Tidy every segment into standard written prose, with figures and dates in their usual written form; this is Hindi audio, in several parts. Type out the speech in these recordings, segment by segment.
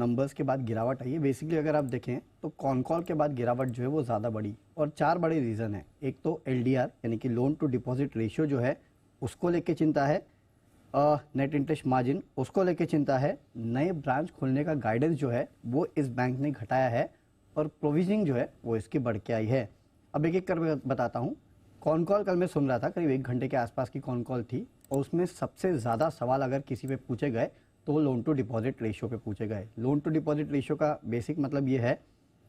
नंबर्स के बाद गिरावट आई है। बेसिकली अगर आप देखें तो कॉन कॉल के बाद गिरावट जो है वो ज़्यादा बढ़ी और 4 बड़े रीज़न है। एक तो एलडीआर यानी कि लोन टू डिपॉजिट रेशियो जो है उसको लेके चिंता है, नेट इंटरेस्ट मार्जिन उसको लेके चिंता है, नए ब्रांच खोलने का गाइडेंस जो है वो इस बैंक ने घटाया है और प्रोविजनिंग जो है वो इसकी बढ़ के आई है। अब एक एक कर बताता हूँ। कॉन कॉल कल मैं सुन रहा था, करीब 1 घंटे के आसपास की कॉन कॉल थी और उसमें सबसे ज़्यादा सवाल अगर किसी पे पूछे गए तो लोन टू डिपॉजिट रेशियो पे पूछे गए। लोन टू डिपॉजिट रेशियो का बेसिक मतलब ये है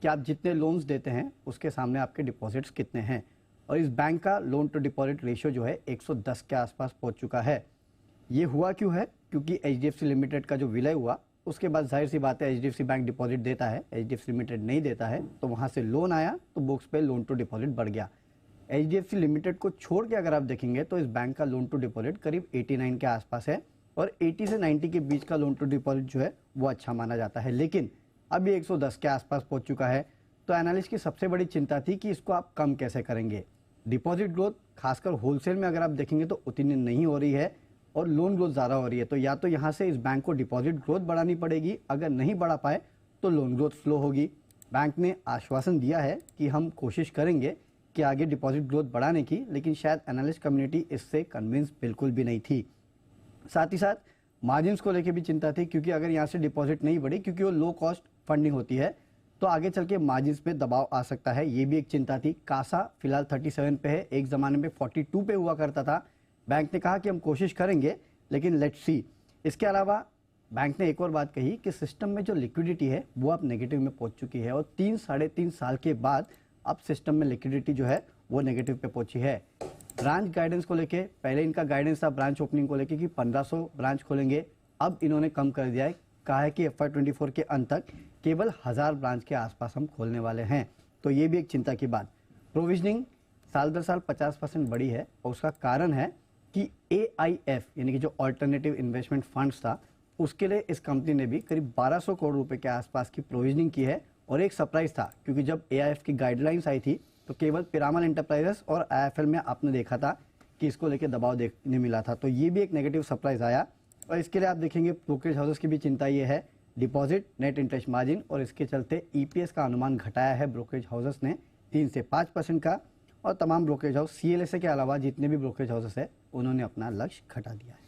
कि आप जितने लोन्स देते हैं उसके सामने आपके डिपॉजिट्स कितने हैं, और इस बैंक का लोन टू डिपॉजिट रेशियो जो है 110 के आसपास पहुंच चुका है। ये हुआ क्यों है? क्योंकि एचडीएफसी लिमिटेड का जो विलय हुआ उसके बाद जाहिर सी बात है एचडीएफसी बैंक डिपॉजिट देता है, एचडीएफसी लिमिटेड नहीं देता है, तो वहाँ से लोन आया तो बुक्स पे लोन टू डिपॉजिट बढ़ गया। एचडीएफसी लिमिटेड को छोड़ के अगर आप देखेंगे तो इस बैंक का लोन टू डिपॉजिट करीब 89 के आसपास है और 80 से 90 के बीच का लोन टू डिपॉजिट जो है वो अच्छा माना जाता है। लेकिन अब ये 110 के आसपास पहुंच चुका है, तो एनालिस्ट की सबसे बड़ी चिंता थी कि इसको आप कम कैसे करेंगे। डिपॉजिट ग्रोथ खासकर होलसेल में अगर आप देखेंगे तो उतनी नहीं हो रही है और लोन ग्रोथ ज़्यादा हो रही है, तो या तो यहाँ से इस बैंक को डिपॉजिट ग्रोथ बढ़ानी पड़ेगी, अगर नहीं बढ़ा पाए तो लोन ग्रोथ स्लो होगी। बैंक ने आश्वासन दिया है कि हम कोशिश करेंगे कि आगे डिपॉजिट ग्रोथ बढ़ाने की, लेकिन शायद एनालिस्ट कम्युनिटी इससे कन्विंस बिल्कुल भी नहीं थी। साथ ही साथ मार्जिन्स को लेकर भी चिंता थी, क्योंकि अगर यहाँ से डिपॉजिट नहीं बढ़ी, क्योंकि वो लो कॉस्ट फंडिंग होती है, तो आगे चल के मार्जिन्स पे दबाव आ सकता है, ये भी एक चिंता थी। कासा फिलहाल 37 पे है, एक ज़माने में 42 पे हुआ करता था। बैंक ने कहा कि हम कोशिश करेंगे, लेकिन लेट्स सी। इसके अलावा बैंक ने एक और बात कही कि सिस्टम में जो लिक्विडिटी है वो अब नेगेटिव में पहुंच चुकी है और 3-3.5 साल के बाद अब सिस्टम में लिक्विडिटी जो है वो नेगेटिव पे पहुंची है। ब्रांच गाइडेंस को लेके पहले इनका गाइडेंस था ब्रांच ओपनिंग को लेके कि 1500 ब्रांच खोलेंगे, अब इन्होंने कम कर दिया है, कहा है कि FY24 के अंत तक केवल 1000 ब्रांच के आसपास हम खोलने वाले हैं, तो ये भी एक चिंता की बात। प्रोविजनिंग साल दर साल 50% बढ़ी है और उसका कारण है कि AIF यानी कि जो अल्टरनेटिव इन्वेस्टमेंट फंड्स था उसके लिए इस कंपनी ने भी करीब 1200 करोड़ रुपए के आसपास की प्रोविजनिंग की है। और एक सरप्राइज था, क्योंकि जब AIF की गाइडलाइंस आई थी तो केवल पिरामल एंटरप्राइजेस और IIFL में आपने देखा था कि इसको लेके दबाव देखने मिला था, तो ये भी एक नेगेटिव सरप्राइज आया। और इसके लिए आप देखेंगे ब्रोकरेज हाउसेस की भी चिंता ये है, डिपॉजिट, नेट इंटरेस्ट मार्जिन, और इसके चलते EPS का अनुमान घटाया है ब्रोकरेज हाउसेस ने 3 से 5% का, और तमाम ब्रोकरेज हाउस CLSA के अलावा जितने भी ब्रोकरेज हाउसेस है उन्होंने अपना लक्ष्य घटा दिया है।